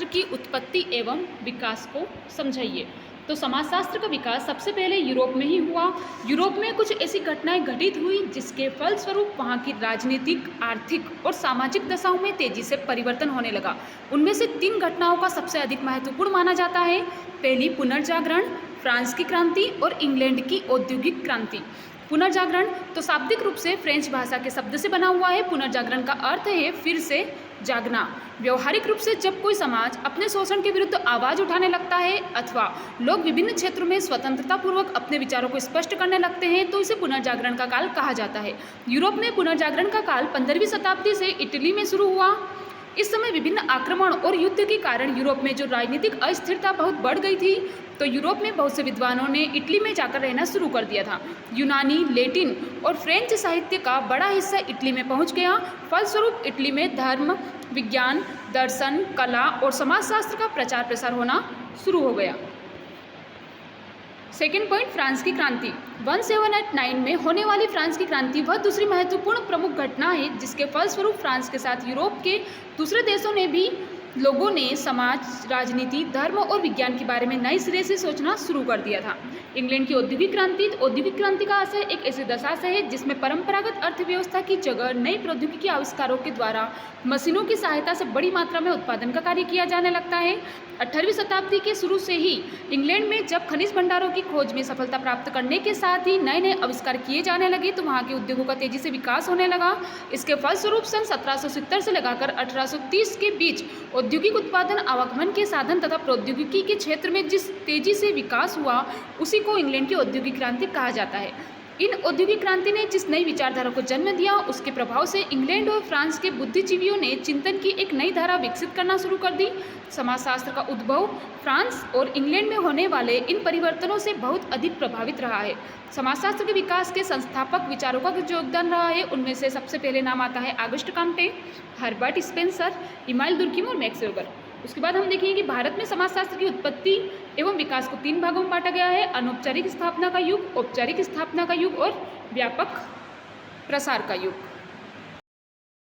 समाजशास्त्र की उत्पत्ति एवं विकास को समझाइए। तो समाजशास्त्र का विकास सबसे पहले यूरोप में ही हुआ। यूरोप में कुछ ऐसी घटनाएं घटित हुई जिसके फलस्वरूप वहाँ की राजनीतिक, आर्थिक और सामाजिक दशाओं में तेजी से परिवर्तन होने लगा। उनमें से 3 घटनाओं का सबसे अधिक महत्वपूर्ण माना जाता है। पहली पुनर्जागरण, फ्रांस की क्रांति और इंग्लैंड की औद्योगिक क्रांति। पुनर्जागरण तो शाब्दिक रूप से फ्रेंच भाषा के शब्द से बना हुआ है। पुनर्जागरण का अर्थ है फिर से जागना। व्यवहारिक रूप से जब कोई समाज अपने शोषण के विरुद्ध आवाज उठाने लगता है अथवा लोग विभिन्न क्षेत्रों में स्वतंत्रतापूर्वक अपने विचारों को स्पष्ट करने लगते हैं तो इसे पुनर्जागरण का काल कहा जाता है। यूरोप में पुनर्जागरण का काल 15वीं शताब्दी से इटली में शुरू हुआ। इस समय विभिन्न आक्रमण और युद्ध के कारण यूरोप में जो राजनीतिक अस्थिरता बहुत बढ़ गई थी, तो यूरोप में बहुत से विद्वानों ने इटली में जाकर रहना शुरू कर दिया था। यूनानी, लैटिन और फ्रेंच साहित्य का बड़ा हिस्सा इटली में पहुंच गया। फलस्वरूप इटली में धर्म, विज्ञान, दर्शन, कला और समाजशास्त्र का प्रचार प्रसार होना शुरू हो गया। सेकेंड पॉइंट, फ्रांस की क्रांति। 1789 में होने वाली फ्रांस की क्रांति वह दूसरी महत्वपूर्ण प्रमुख घटना है जिसके फलस्वरूप फ्रांस के साथ यूरोप के दूसरे देशों ने भी लोगों ने समाज, राजनीति, धर्म और विज्ञान के बारे में नए सिरे से सोचना शुरू कर दिया था। इंग्लैंड की औद्योगिक क्रांति। औद्योगिक क्रांति का आशय एक ऐसी दशा से है जिसमें परंपरागत अर्थव्यवस्था की जगह नई प्रौद्योगिकी आविष्कारों के द्वारा मशीनों की सहायता से बड़ी मात्रा में उत्पादन का कार्य किया जाने लगता है। 18वीं शताब्दी के शुरू से ही इंग्लैंड में जब खनिज भंडारों की खोज में सफलता प्राप्त करने के साथ ही नए नए आविष्कार किए जाने लगे तो वहाँ के उद्योगों का तेजी से विकास होने लगा। इसके फलस्वरूप सन 1770 से लगाकर 1830 के बीच औद्योगिक उत्पादन, आवागमन के साधन तथा प्रौद्योगिकी के क्षेत्र में जिस तेजी से विकास हुआ उसी को इंग्लैंड की औद्योगिक क्रांति कहा जाता है। इन औद्योगिक क्रांति ने जिस नई विचारधारा को जन्म दिया उसके प्रभाव से इंग्लैंड और फ्रांस के बुद्धिजीवियों ने चिंतन की एक नई धारा विकसित करना शुरू कर दी। समाजशास्त्र का उद्भव फ्रांस और इंग्लैंड में होने वाले इन परिवर्तनों से बहुत अधिक प्रभावित रहा है। समाजशास्त्र के विकास के संस्थापक विचारों का जो योगदान रहा है उनमें से सबसे पहले नाम आता है August Comte, Herbert Spencer, Emmanuel Durkheim और मैक्स वेबर। उसके बाद हम देखेंगे कि भारत में समाजशास्त्र की उत्पत्ति एवं विकास को 3 भागों में बांटा गया है। अनौपचारिक स्थापना का युग, औपचारिक स्थापना का युग और व्यापक प्रसार का युग।